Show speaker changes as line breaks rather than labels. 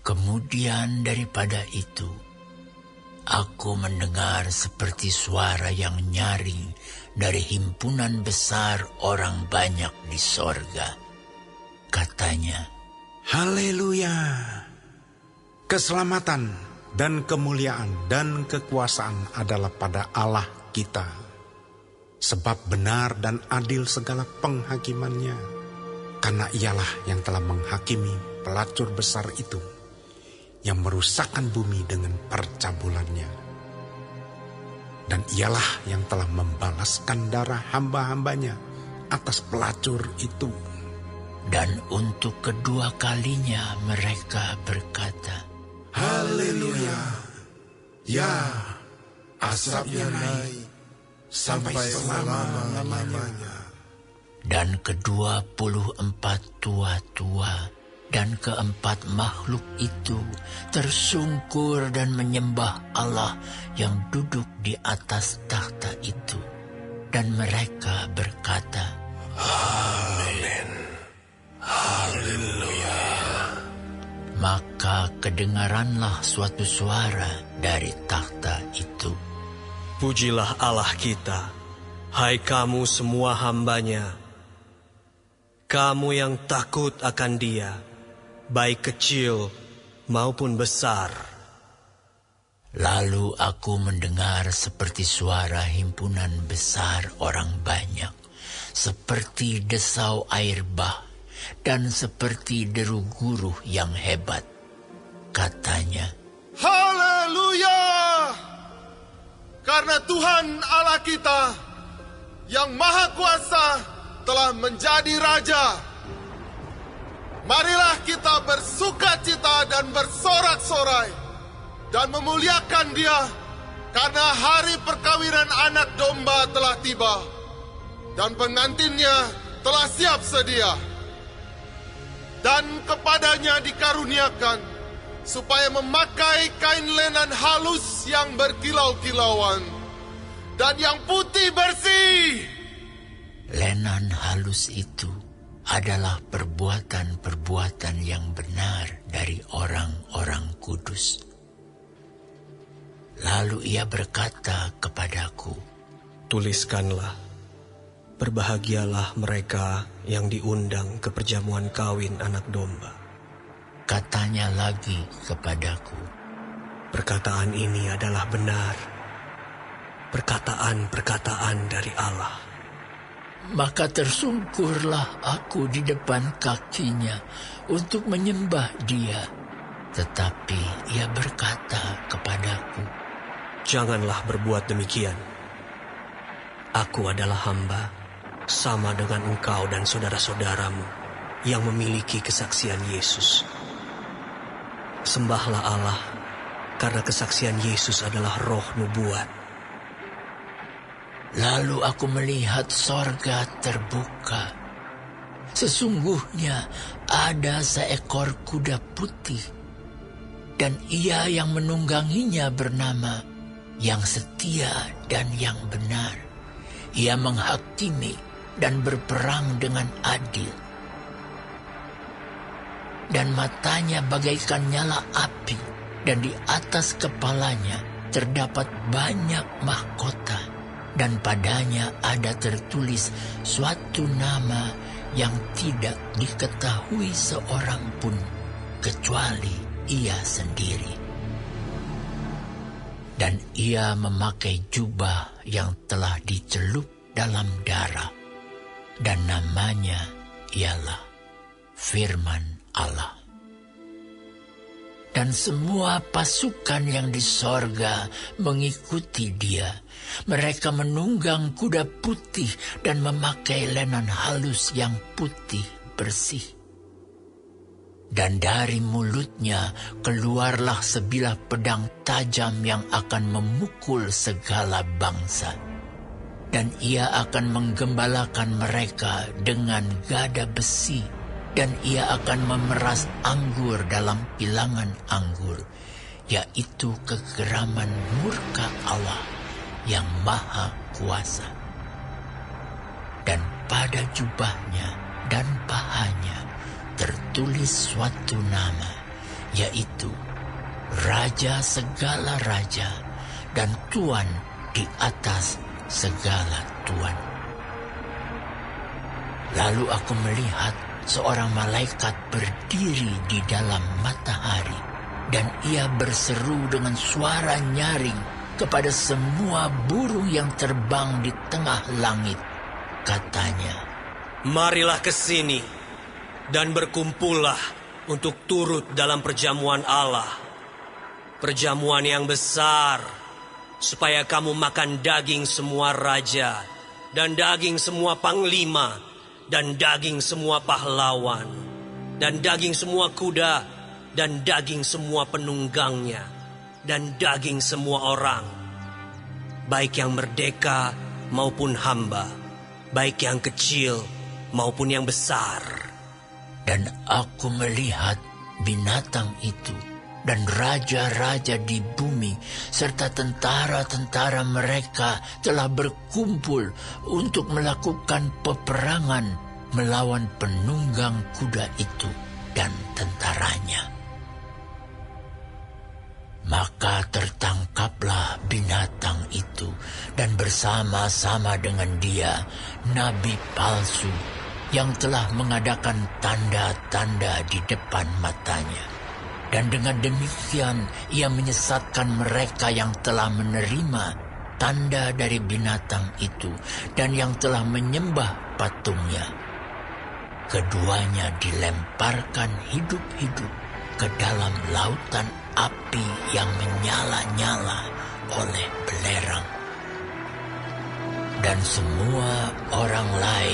Kemudian daripada itu, aku mendengar seperti suara yang nyaring dari himpunan besar orang banyak di sorga. Katanya,
Haleluya! Keselamatan dan kemuliaan dan kekuasaan adalah pada Allah kita. Sebab benar dan adil segala penghakimannya, karena ialah yang telah menghakimi pelacur besar itu, yang merusakkan bumi dengan percabulannya. Dan ialah yang telah membalaskan darah hamba-hambanya atas pelacur itu.
dan untuk kedua kalinya mereka berkata,
Haleluya! Ya, asapnya naik sampai selama-lamanya.
Dan ke-24 tua-tua dan keempat makhluk itu tersungkur dan menyembah Allah yang duduk di atas takhta itu. Dan mereka berkata,
Amin. Haleluya.
maka kedengaranlah suatu suara dari takhta itu.
Pujilah Allah kita, hai kamu semua hamba-Nya, kamu yang takut akan Dia, baik kecil maupun besar.
Lalu aku mendengar seperti suara himpunan besar orang banyak, seperti desau air bah, dan seperti deru guruh yang hebat. Katanya,
Haleluya! Karena Tuhan Allah kita yang Maha Kuasa telah menjadi Raja. Marilah kita bersukacita dan bersorak-sorai dan memuliakan Dia, karena hari perkawinan anak domba telah tiba dan pengantinnya telah siap sedia. Dan kepadanya dikaruniakan supaya memakai kain lenan halus yang berkilau-kilauan dan yang putih bersih.
lenan halus itu adalah perbuatan-perbuatan yang benar dari orang-orang kudus. Lalu ia berkata kepadaku,
Tuliskanlah, berbahagialah mereka yang diundang ke perjamuan kawin anak domba.
katanya lagi kepadaku,
Perkataan ini adalah benar, perkataan-perkataan dari Allah.
maka tersungkurlah aku di depan kakinya untuk menyembah Dia. Tetapi ia berkata kepadaku,
Janganlah berbuat demikian. Aku adalah hamba, sama dengan engkau dan saudara-saudaramu yang memiliki kesaksian Yesus. Sembahlah Allah, karena kesaksian Yesus adalah roh nubuat.
Lalu aku melihat sorga terbuka. Sesungguhnya ada seekor kuda putih, dan ia yang menungganginya bernama Yang Setia dan Yang Benar. Ia menghakimi dan berperang dengan adil. Dan matanya bagaikan nyala api, dan di atas kepalanya terdapat banyak mahkota. Dan padanya ada tertulis suatu nama yang tidak diketahui seorang pun kecuali ia sendiri. Dan ia memakai jubah yang telah dicelup dalam darah, dan namanya ialah Firman Allah. Dan semua pasukan yang di sorga mengikuti Dia. Mereka menunggang kuda putih dan memakai lenan halus yang putih bersih. Dan dari mulutnya keluarlah sebilah pedang tajam yang akan memukul segala bangsa. Dan ia akan menggembalakan mereka dengan gada besi, dan ia akan memeras anggur dalam pilangan anggur, yaitu kegeraman murka Allah yang Maha Kuasa. Dan pada jubahnya dan pahanya tertulis suatu nama yaitu Raja segala raja dan Tuan di atas segala tuan. Lalu aku melihat seorang malaikat berdiri di dalam matahari, dan ia berseru dengan suara nyaring kepada semua burung yang terbang di tengah langit. Katanya,
"Marilah ke sini dan berkumpullah untuk turut dalam perjamuan Allah, perjamuan yang besar, supaya kamu makan daging semua raja, dan daging semua panglima, dan daging semua pahlawan, dan daging semua kuda, dan daging semua penunggangnya, dan daging semua orang, baik yang merdeka maupun hamba, baik yang kecil maupun yang besar."
Dan aku melihat binatang itu dan raja-raja di bumi serta tentara-tentara mereka telah berkumpul untuk melakukan peperangan melawan penunggang kuda itu dan tentaranya. Maka tertangkaplah binatang itu, dan bersama-sama dengan dia nabi palsu yang telah mengadakan tanda-tanda di depan matanya. Dan dengan demikian ia menyesatkan mereka yang telah menerima tanda dari binatang itu dan yang telah menyembah patungnya. Keduanya dilemparkan hidup-hidup ke dalam lautan api yang menyala-nyala oleh belerang. Dan semua orang lain